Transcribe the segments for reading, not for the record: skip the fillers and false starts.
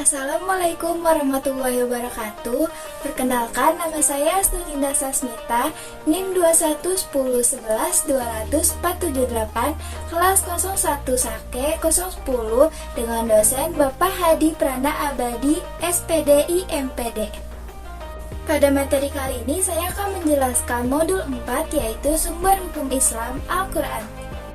Assalamualaikum warahmatullahi wabarakatuh. Perkenalkan, nama saya Astutinda Sasmita, NIM 210111200 kelas 01 Sake 010 dengan dosen Bapak Hadi Prana Abadi, SPDI MPD. Pada materi kali ini saya akan menjelaskan modul 4, yaitu sumber hukum Islam Al-Quran.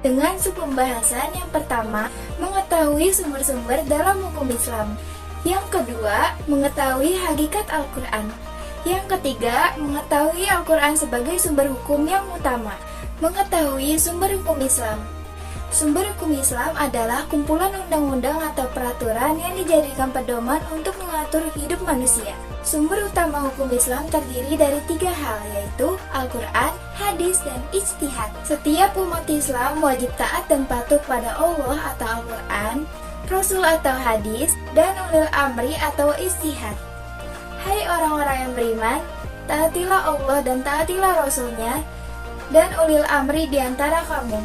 Dengan subpembahasan yang pertama, mengetahui sumber-sumber dalam hukum Islam. Yang kedua, mengetahui hakikat Al-Quran. Yang ketiga, mengetahui Al-Quran sebagai sumber hukum yang utama. Mengetahui sumber hukum Islam. Sumber hukum Islam adalah kumpulan undang-undang atau peraturan yang dijadikan pedoman untuk mengatur hidup manusia. Sumber utama hukum Islam terdiri dari 3 hal, yaitu Al-Quran, hadis, dan ijtihad. Setiap umat Islam wajib taat dan patuh pada Allah atau Al-Quran, Rasul atau hadis, dan ulil amri atau ijtihad. Hai orang-orang yang beriman, taatilah Allah dan taatilah Rasulnya, dan ulil amri di antara kamu.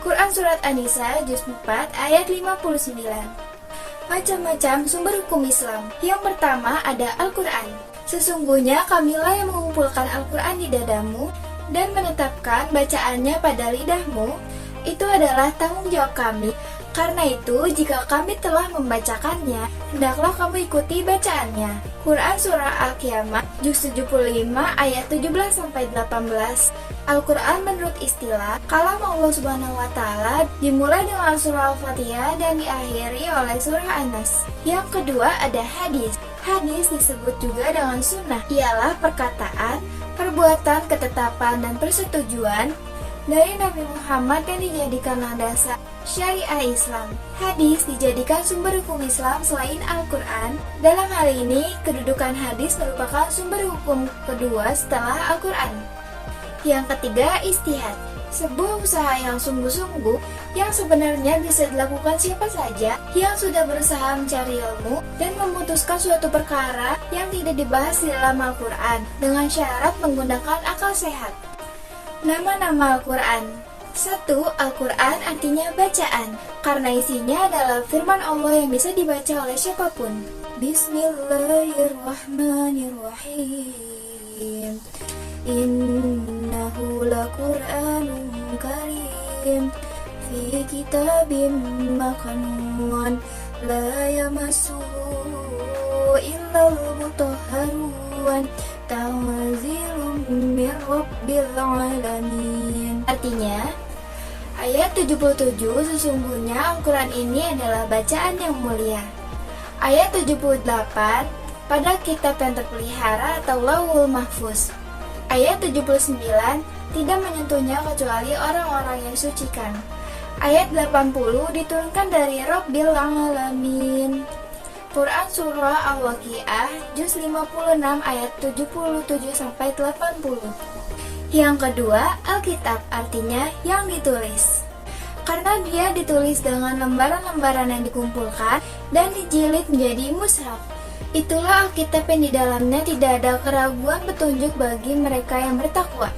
Quran Surat An-Nisa, Juz 4, ayat 59. Macam-macam sumber hukum Islam. Yang pertama ada Al-Quran. Sesungguhnya kamilah yang mengumpulkan Al-Quran di dadamu dan menetapkan bacaannya pada lidahmu. Itu adalah tanggung jawab kami. Karena itu, jika kami telah membacakannya, hendaklah kamu ikuti bacaannya. Quran Surah Al-Qiyamah, Juz 75, ayat 17-18. Al-Quran menurut istilah kalam Allah Subhanahu wa Ta'ala dimulai dengan surah Al-Fatihah dan diakhiri oleh surah An-Nas. Yang kedua ada hadis. Hadis disebut juga dengan sunnah, ialah perkataan, perbuatan, ketetapan, dan persetujuan dari Nabi Muhammad yang dijadikan landasan syariah Islam. Hadis dijadikan sumber hukum Islam selain Al-Quran. Dalam hal ini, kedudukan hadis merupakan sumber hukum kedua setelah Al-Quran. Yang ketiga, ijtihad. Sebuah usaha yang sungguh-sungguh yang sebenarnya bisa dilakukan siapa saja yang sudah berusaha mencari ilmu dan memutuskan suatu perkara yang tidak dibahas di dalam Al-Quran dengan syarat menggunakan akal sehat. Nama-nama Al-Quran. 1. Al-Quran artinya bacaan, karena isinya adalah firman Allah yang bisa dibaca oleh siapapun. Bismillahirrahmanirrahim. Innahu laqur'anun karim fi kitabim maknun la yamassuhu illal mutahharun tanzilun min rabbil alamin. Artinya, ayat 77, sesungguhnya Al-Quran ini adalah bacaan yang mulia. Ayat 78, pada kitab yang terpelihara atau Lauhul Mahfuz. Ayat 79, tidak menyentuhnya kecuali orang-orang yang sucikan. Ayat 80, diturunkan dari Rabbil Alamin. Quran Surah Al-Waqiah, Juz 56, ayat 77-80. Yang kedua, Alkitab, artinya yang ditulis. Karena dia ditulis dengan lembaran-lembaran yang dikumpulkan dan dijilid menjadi mushaf. Itulah Alkitab yang di dalamnya tidak ada keraguan petunjuk bagi mereka yang bertakwa.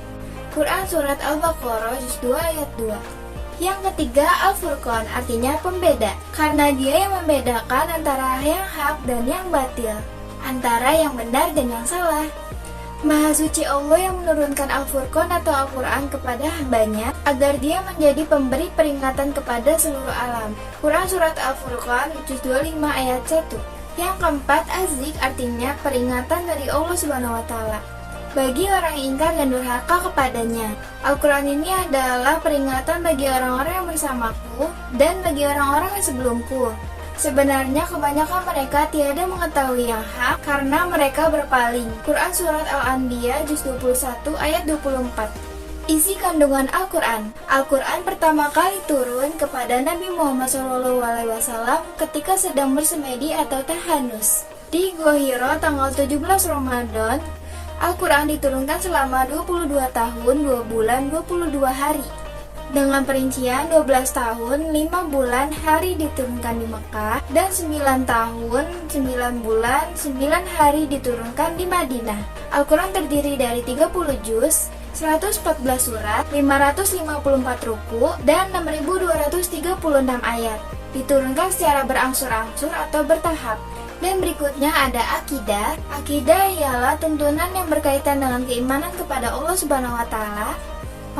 Quran Surat Al-Baqarah, Juz 2, ayat 2. Yang ketiga, Al-Furqan, artinya pembeda. Karena dia yang membedakan antara yang hak dan yang batil, antara yang benar dan yang salah. Maha suci Allah yang menurunkan Al-Furqan atau Al-Quran kepada hambanya agar dia menjadi pemberi peringatan kepada seluruh alam. Quran Surat Al-Furqan, Juz 25, ayat 1. Yang keempat, Az-Zik, artinya peringatan dari Allah Subhanahu wa Ta'ala bagi orang yang ingkar dan durhaka kepadanya. Al-Quran ini adalah peringatan bagi orang-orang yang bersamaku dan bagi orang-orang yang sebelumku. Sebenarnya kebanyakan mereka tiada mengetahui yang hak karena mereka berpaling. Quran Surat Al-Anbiya, Juz 21, ayat 24. Isi kandungan Al-Quran. Al-Quran pertama kali turun kepada Nabi Muhammad SAW ketika sedang bersemedi atau tahanus. Di Gua Hiro tanggal 17 Ramadan, Al-Quran diturunkan selama 22 tahun, 2 bulan, 22 hari. Dengan perincian 12 tahun, 5 bulan hari diturunkan di Mekah, dan 9 tahun, 9 bulan, 9 hari diturunkan di Madinah. Al-Quran terdiri dari 30 juz, 114 surat, 554 ruku, dan 6236 ayat. Diturunkan secara berangsur-angsur atau bertahap. Dan berikutnya ada akidah. Akidah ialah tuntunan yang berkaitan dengan keimanan kepada Allah Subhanahu wa taala,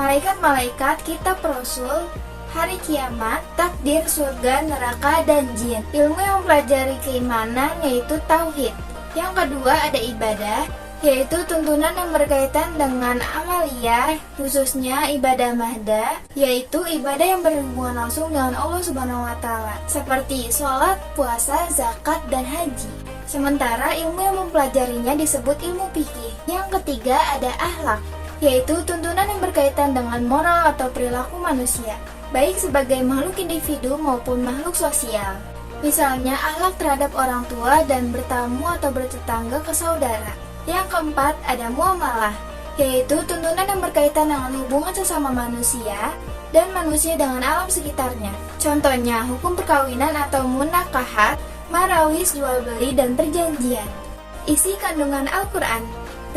malaikat-malaikat, kitab rasul, hari kiamat, takdir, surga, neraka, dan jin. Ilmu yang mempelajari keimanan yaitu tauhid. Yang kedua ada ibadah, yaitu tuntunan yang berkaitan dengan amaliyah, khususnya ibadah mahda, yaitu ibadah yang berhubungan langsung dengan Allah Subhanahu wa taala, seperti sholat, puasa, zakat, dan haji. Sementara ilmu yang mempelajarinya disebut ilmu fikih. Yang ketiga ada akhlak, yaitu tuntunan yang berkaitan dengan moral atau perilaku manusia, baik sebagai makhluk individu maupun makhluk sosial. Misalnya akhlak terhadap orang tua dan bertamu atau bertetangga ke saudara. Yang keempat ada muamalah, yaitu tuntunan yang berkaitan dengan hubungan sesama manusia dan manusia dengan alam sekitarnya. Contohnya hukum perkawinan atau munakahat, marawis, jual beli, dan perjanjian. Isi kandungan Al-Quran.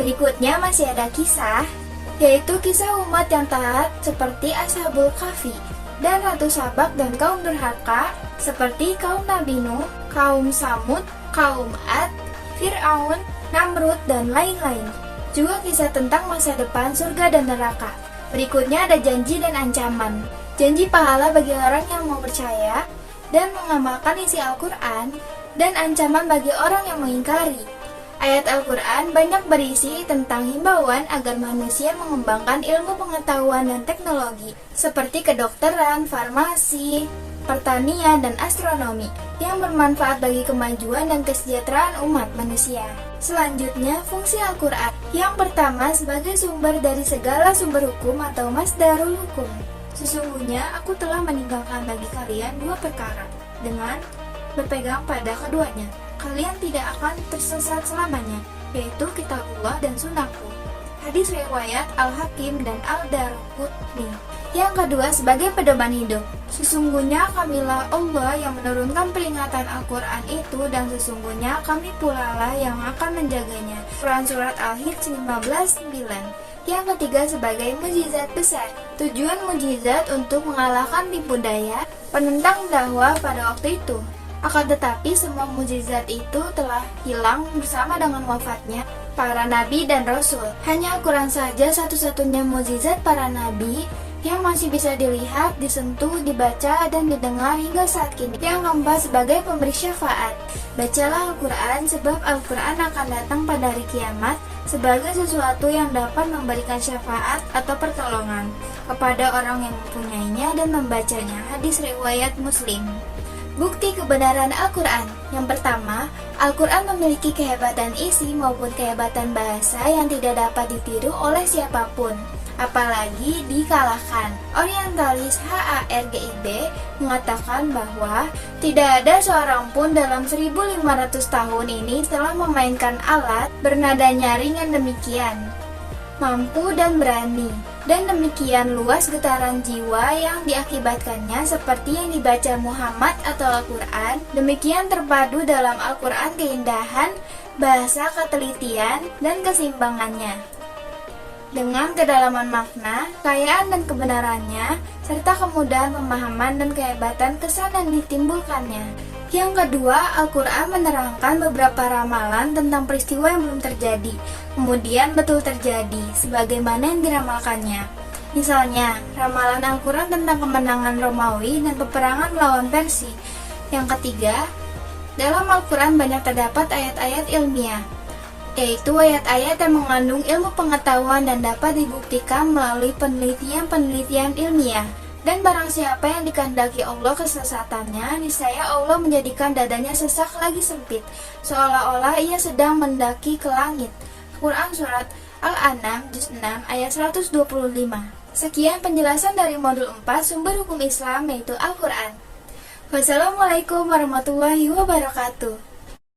Berikutnya masih ada kisah, yaitu kisah umat yang taat seperti Ashabul Kahfi dan Ratu Sabak dan kaum durhaka seperti kaum Nabi Nuh, kaum Samud, kaum Ad, Fir'aun, Namrud, dan lain-lain. Juga kisah tentang masa depan surga dan neraka. Berikutnya ada janji dan ancaman. Janji pahala bagi orang yang mau percaya dan mengamalkan isi Al-Quran, dan ancaman bagi orang yang mengingkari. Ayat Al-Quran banyak berisi tentang himbauan agar manusia mengembangkan ilmu pengetahuan dan teknologi, seperti kedokteran, farmasi, pertanian, dan astronomi, yang bermanfaat bagi kemajuan dan kesejahteraan umat manusia. Selanjutnya, fungsi Al-Quran. Yang pertama, sebagai sumber dari segala sumber hukum atau masdarul hukum. Sesungguhnya aku telah meninggalkan bagi kalian dua perkara. Dengan berpegang pada keduanya, kalian tidak akan tersesat selamanya, yaitu kitabullah dan sunnahku. Hadis riwayat Al-Hakim dan Al-Darqutni. Yang kedua, sebagai pedoman hidup. Sesungguhnya kamilah Allah yang menurunkan peringatan Al-Quran itu, dan sesungguhnya kami pula lah yang akan menjaganya. Quran Surat Al-Hijr 15:9. Yang ketiga, sebagai mukjizat besar. Tujuan mukjizat untuk mengalahkan tipu daya penentang dakwah pada waktu itu. Akan tetapi semua mukjizat itu telah hilang bersama dengan wafatnya para nabi dan rasul. Hanya Al-Quran saja satu-satunya mukjizat para nabi yang masih bisa dilihat, disentuh, dibaca, dan didengar hingga saat kini. Yang keempat, sebagai pemberi syafaat. Bacalah Al-Quran, sebab Al-Quran akan datang pada hari kiamat sebagai sesuatu yang dapat memberikan syafaat atau pertolongan kepada orang yang mempunyainya dan membacanya. Hadis riwayat Muslim. Bukti kebenaran Al-Quran. Yang pertama, Al-Quran memiliki kehebatan isi maupun kehebatan bahasa yang tidak dapat ditiru oleh siapapun, apalagi dikalahkan. Orientalis HARGIB mengatakan bahwa tidak ada seorang pun dalam 1500 tahun ini telah memainkan alat bernada nyaring yang demikian mampu dan berani, dan demikian luas getaran jiwa yang diakibatkannya seperti yang dibaca Muhammad atau Al-Quran. Demikian terpadu dalam Al-Quran keindahan, bahasa, ketelitian, dan keseimbangannya, dengan kedalaman makna, kekayaan dan kebenarannya, serta kemudahan pemahaman dan kehebatan kesan yang ditimbulkannya. Yang kedua, Al-Quran menerangkan beberapa ramalan tentang peristiwa yang belum terjadi, kemudian betul terjadi, sebagaimana yang diramalkannya. Misalnya, ramalan Al-Quran tentang kemenangan Romawi dan peperangan melawan Persia. Yang ketiga, dalam Al-Quran banyak terdapat ayat-ayat ilmiah, yaitu ayat-ayat yang mengandung ilmu pengetahuan dan dapat dibuktikan melalui penelitian-penelitian ilmiah. Dan barang siapa yang dikehendaki Allah kesesatannya, niscaya Allah menjadikan dadanya sesak lagi sempit, seolah-olah ia sedang mendaki ke langit. Quran Surat Al-An'am Juz 6 ayat 125. Sekian penjelasan dari modul 4 sumber hukum Islam, yaitu Al-Quran. Wassalamualaikum warahmatullahi wabarakatuh.